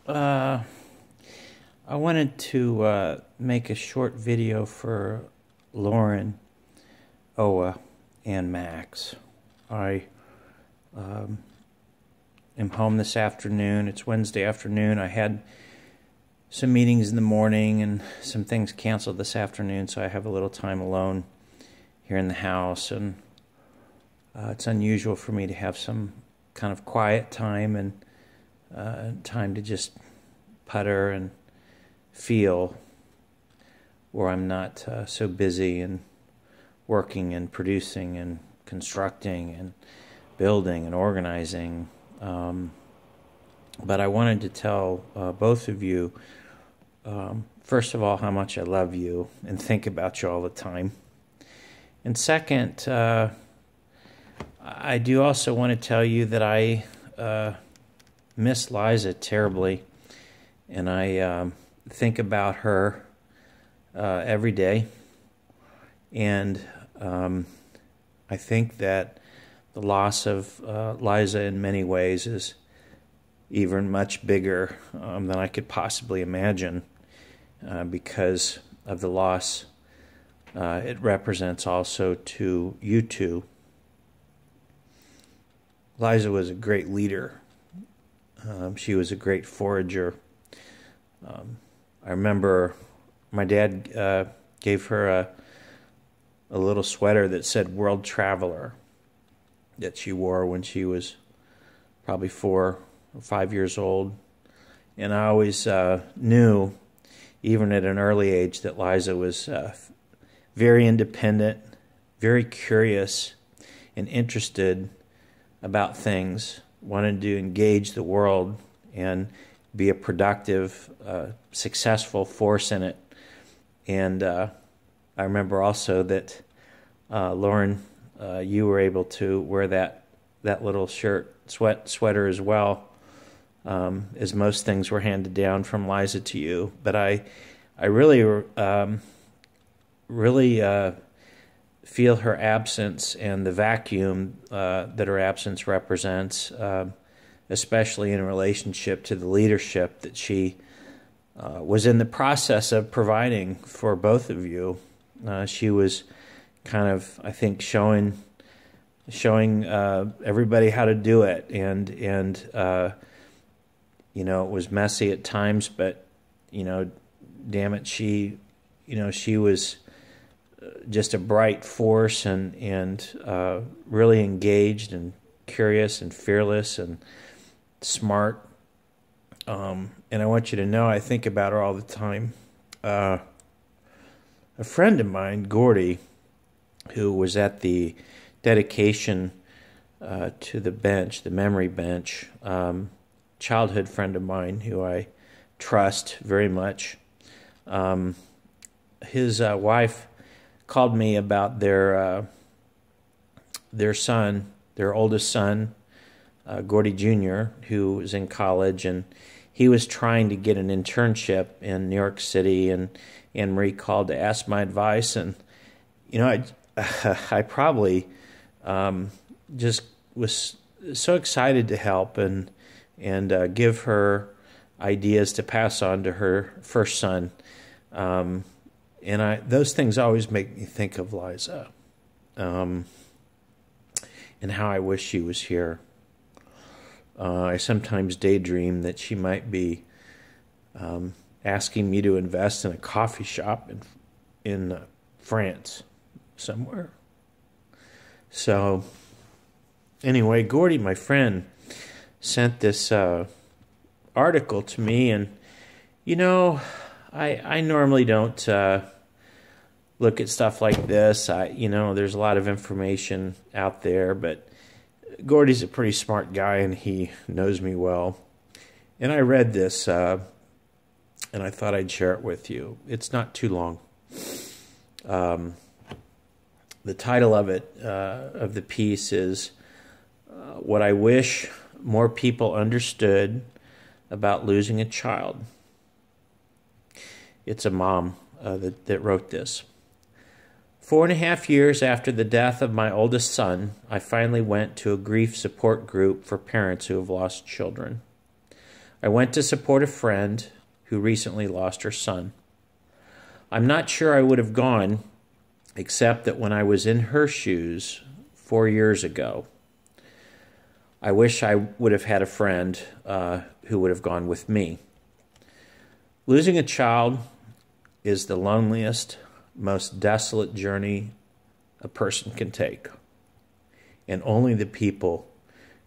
Uh, I wanted to make a short video for Lauren, Oa, and Max. I am home this afternoon. It's Wednesday afternoon. I had some meetings in the morning and some things canceled this afternoon, so I have a little time alone here in the house. And it's unusual for me to have some kind of quiet time and time to just putter and feel, where I'm not so busy and working and producing and constructing and building and organizing. But I wanted to tell both of you, first of all, how much I love you and think about you all the time. And second, I do also want to tell you that I miss Liza terribly, and I think about her every day. And I think that the loss of Liza in many ways is even much bigger than I could possibly imagine, because of the loss it represents also to you two. Liza was a great leader. She was a great forager. I remember my dad gave her a little sweater that said World Traveler, that she wore when she was probably 4 or 5 years old. And I always knew, even at an early age, that Liza was very independent, very curious, and interested about things, wanted to engage the world and be a productive, successful force in it. And I remember also that, Lauren, you were able to wear that little sweater as well, as most things were handed down from Liza to you. But I really feel her absence and the vacuum that her absence represents, especially in relationship to the leadership that she was in the process of providing for both of you. She was kind of, I think, showing everybody how to do it, and you know, it was messy at times, but you know, damn it, she was just a bright force and really engaged and curious and fearless and smart. And I want you to know I think about her all the time. A friend of mine, Gordy, who was at the dedication to the bench, the memory bench, childhood friend of mine who I trust very much. His wife called me about their son, their oldest son, Gordy Jr., who was in college, and he was trying to get an internship in New York City, and Anne Marie called to ask my advice. And you know, I probably just was so excited to help and give her ideas to pass on to her first son. And those things always make me think of Liza, and how I wish she was here. I sometimes daydream that she might be asking me to invest in a coffee shop in France somewhere. So anyway, Gordy, my friend, sent this article to me, and you know, I normally don't look at stuff like this. There's a lot of information out there, but Gordy's a pretty smart guy, and he knows me well. And I read this, and I thought I'd share it with you. It's not too long. The title of it, of the piece, is What I Wish More People Understood About Losing a Child. It's a mom that wrote this. 4.5 years after the death of my oldest son, I finally went to a grief support group for parents who have lost children. I went to support a friend who recently lost her son. I'm not sure I would have gone, except that when I was in her shoes 4 years ago, I wish I would have had a friend who would have gone with me. Losing a child is the loneliest, most desolate journey a person can take, and only the people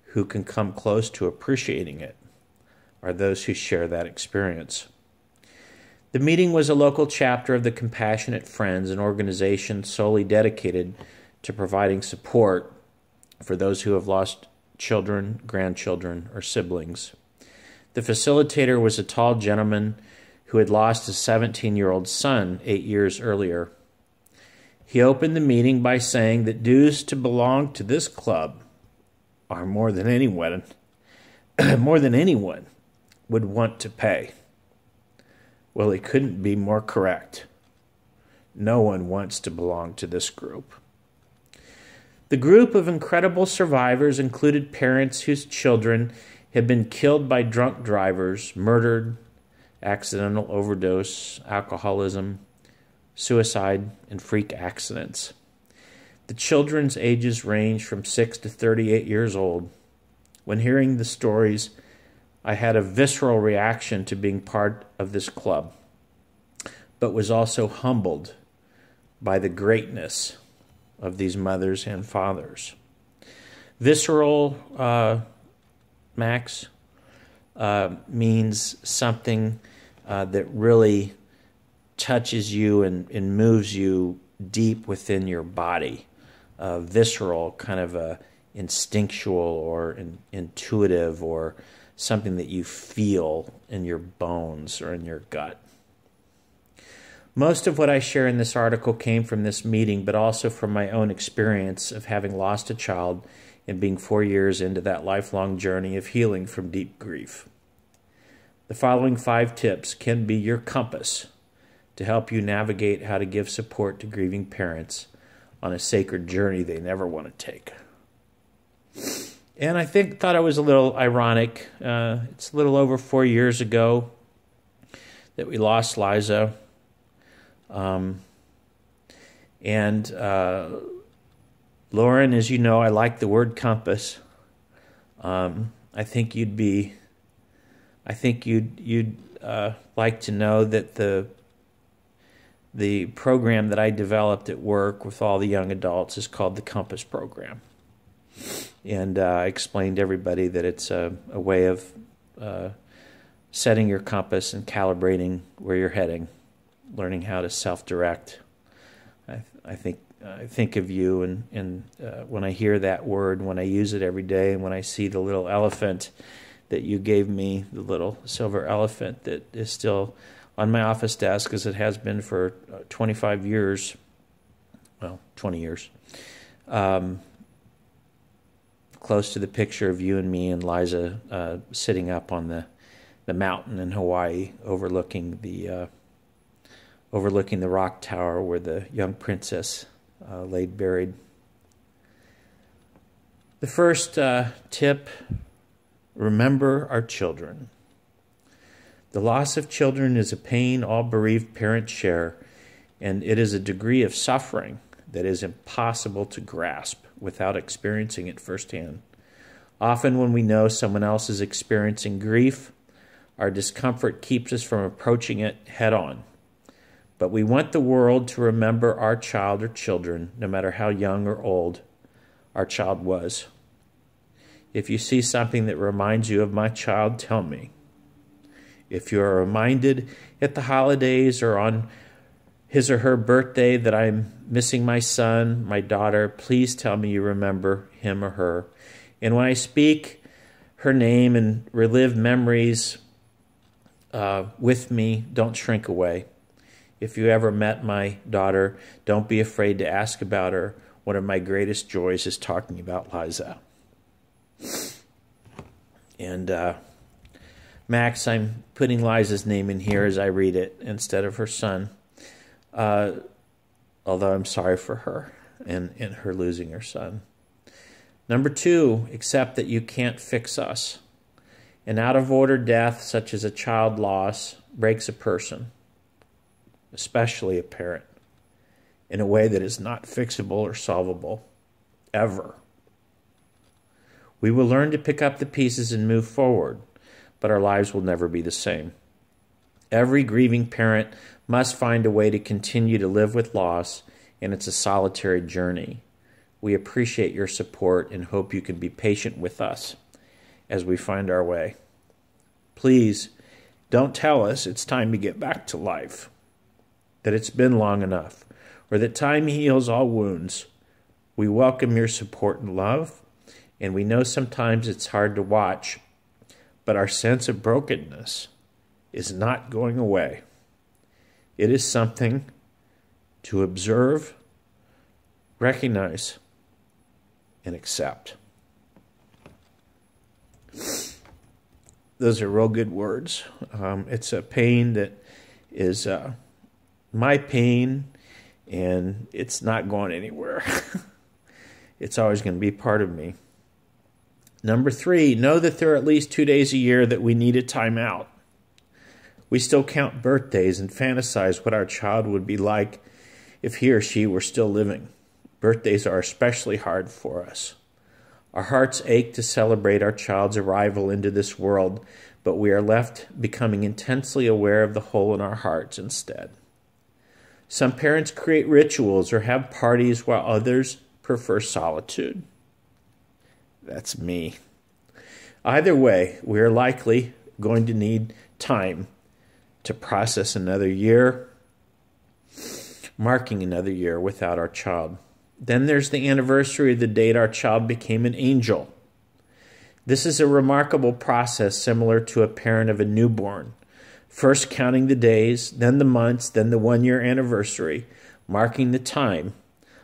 who can come close to appreciating it are those who share that experience. The meeting was a local chapter of the Compassionate Friends, an organization solely dedicated to providing support for those who have lost children, grandchildren, or siblings. The facilitator was a tall gentleman who had lost his 17-year-old son 8 years earlier. He opened the meeting by saying that dues to belong to this club are more than anyone would want to pay. Well, he couldn't be more correct. No one wants to belong to this group. The group of incredible survivors included parents whose children had been killed by drunk drivers, murdered, accidental overdose, alcoholism, suicide, and freak accidents. The children's ages ranged from 6 to 38 years old. When hearing the stories, I had a visceral reaction to being part of this club, but was also humbled by the greatness of these mothers and fathers. Visceral, Max, means something that really touches you and moves you deep within your body. Visceral, kind of a instinctual or intuitive, or something that you feel in your bones or in your gut. Most of what I share in this article came from this meeting, but also from my own experience of having lost a child and being 4 years into that lifelong journey of healing from deep grief. The following 5 tips can be your compass to help you navigate how to give support to grieving parents on a sacred journey they never want to take. And I thought it was a little ironic. It's a little over 4 years ago that we lost Liza. Lauren, as you know, I like the word compass. I think you'd like to know that the program that I developed at work with all the young adults is called the Compass Program. And I explained to everybody that it's a way of setting your compass and calibrating where you're heading, learning how to self-direct. I think of you, and when I hear that word, when I use it every day, and when I see the little elephant that you gave me, the little silver elephant that is still on my office desk, as it has been for 25 years, well, 20 years, close to the picture of you and me and Liza sitting up on the mountain in Hawaii, overlooking the rock tower where the young princess lay buried. The first tip: remember our children. The loss of children is a pain all bereaved parents share, and it is a degree of suffering that is impossible to grasp without experiencing it firsthand. Often when we know someone else is experiencing grief, our discomfort keeps us from approaching it head on. But we want the world to remember our child or children, no matter how young or old our child was. If you see something that reminds you of my child, tell me. If you are reminded at the holidays or on his or her birthday that I'm missing my son, my daughter, please tell me you remember him or her. And when I speak her name and relive memories with me, don't shrink away. If you ever met my daughter, don't be afraid to ask about her. One of my greatest joys is talking about Liza. And Max, I'm putting Liza's name in here as I read it instead of her son, although I'm sorry for her and her losing her son. Number 2, accept that you can't fix us. An out-of-order death, such as a child loss, breaks a person, especially a parent, in a way that is not fixable or solvable, ever. We will learn to pick up the pieces and move forward, but our lives will never be the same. Every grieving parent must find a way to continue to live with loss, and it's a solitary journey. We appreciate your support and hope you can be patient with us as we find our way. Please don't tell us it's time to get back to life, that it's been long enough, or that time heals all wounds. We welcome your support and love, and we know sometimes it's hard to watch, but our sense of brokenness is not going away. It is something to observe, recognize, and accept. Those are real good words. It's a pain that is my pain, and it's not going anywhere. It's always going to be part of me. Number 3, know that there are at least 2 days a year that we need a time out. We still count birthdays and fantasize what our child would be like if he or she were still living. Birthdays are especially hard for us. Our hearts ache to celebrate our child's arrival into this world, but we are left becoming intensely aware of the hole in our hearts instead. Some parents create rituals or have parties while others prefer solitude. That's me. Either way, we are likely going to need time to process another year, marking another year without our child. Then there's the anniversary of the date our child became an angel. This is a remarkable process similar to a parent of a newborn. First counting the days, then the months, then the 1-year anniversary, marking the time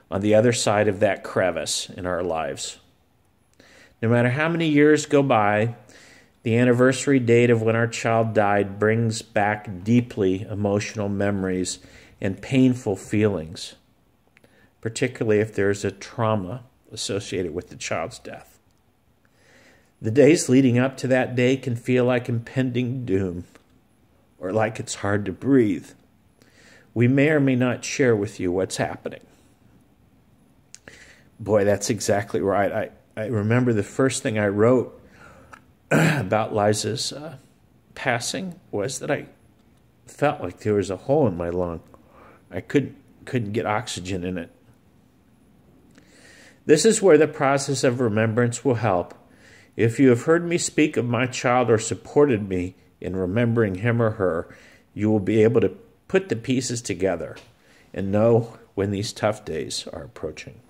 on the other side of that crevice in our lives. No matter how many years go by, the anniversary date of when our child died brings back deeply emotional memories and painful feelings, particularly if there's a trauma associated with the child's death. The days leading up to that day can feel like impending doom, or like it's hard to breathe. We may or may not share with you what's happening. Boy, that's exactly right. I remember the first thing I wrote about Liza's passing was that I felt like there was a hole in my lung. I couldn't get oxygen in it. This is where the process of remembrance will help. If you have heard me speak of my child or supported me in remembering him or her, you will be able to put the pieces together and know when these tough days are approaching.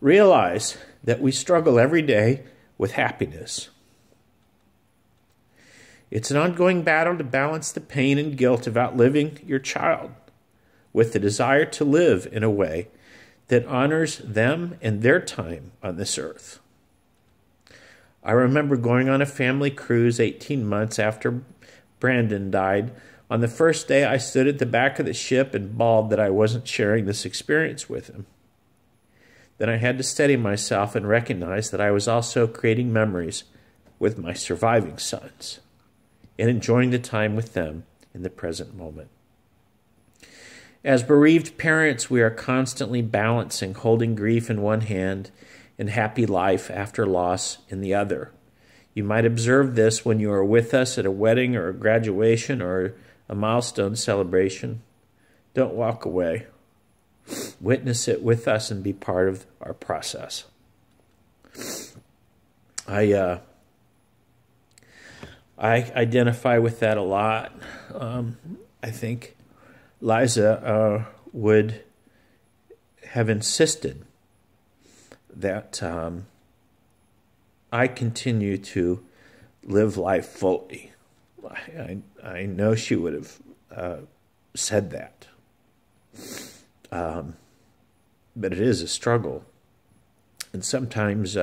Realize that we struggle every day with happiness. It's an ongoing battle to balance the pain and guilt of outliving your child with the desire to live in a way that honors them and their time on this earth. I remember going on a family cruise 18 months after Brandon died. On the first day, I stood at the back of the ship and bawled that I wasn't sharing this experience with him. Then I had to steady myself and recognize that I was also creating memories with my surviving sons and enjoying the time with them in the present moment. As bereaved parents, we are constantly balancing holding grief in one hand and happy life after loss in the other. You might observe this when you are with us at a wedding or a graduation or a milestone celebration. Don't walk away. Witness it with us and be part of our process. I identify with that a lot. I think Liza would have insisted that I continue to live life fully. I know she would have said that. But it is a struggle. And sometimes,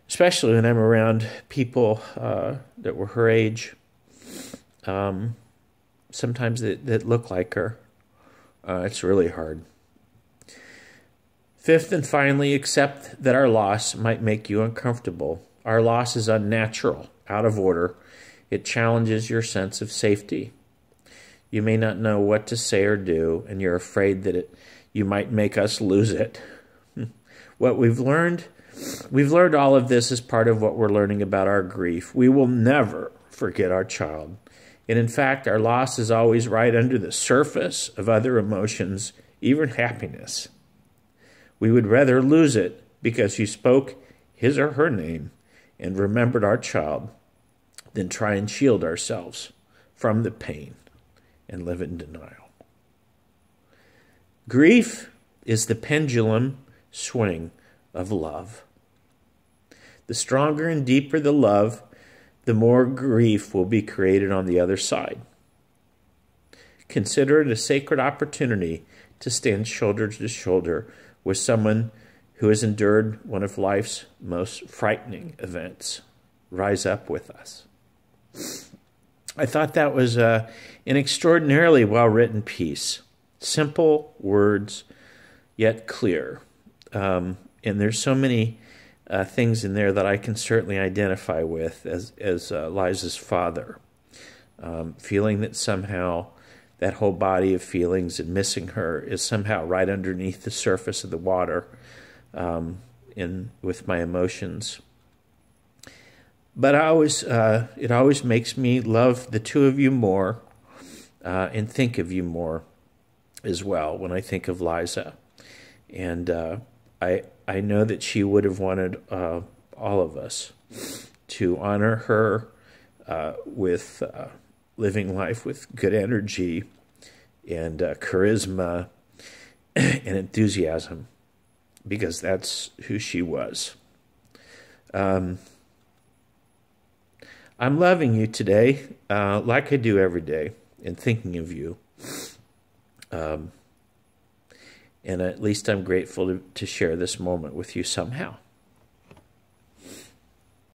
especially when I'm around people that were her age, sometimes that look like her, it's really hard. Fifth and finally, accept that our loss might make you uncomfortable. Our loss is unnatural, out of order. It challenges your sense of safety. You may not know what to say or do, and you're afraid that you might make us lose it. What we've learned all of this as part of what we're learning about our grief. We will never forget our child. And in fact, our loss is always right under the surface of other emotions, even happiness. We would rather lose it because you spoke his or her name and remembered our child than try and shield ourselves from the pain and live in denial. Grief is the pendulum swing of love. The stronger and deeper the love, the more grief will be created on the other side. Consider it a sacred opportunity to stand shoulder to shoulder with someone who has endured one of life's most frightening events. Rise up with us. I thought that was an extraordinarily well-written piece. Simple words, yet clear. And there's so many things in there that I can certainly identify with as Liza's father. Feeling that somehow that whole body of feelings and missing her is somehow right underneath the surface of the water with my emotions. But it always makes me love the two of you more and think of you more as well when I think of Liza. And I know that she would have wanted all of us to honor her with living life with good energy and charisma and enthusiasm, because that's who she was. I'm loving you today, like I do every day, and thinking of you. And at least I'm grateful to share this moment with you somehow.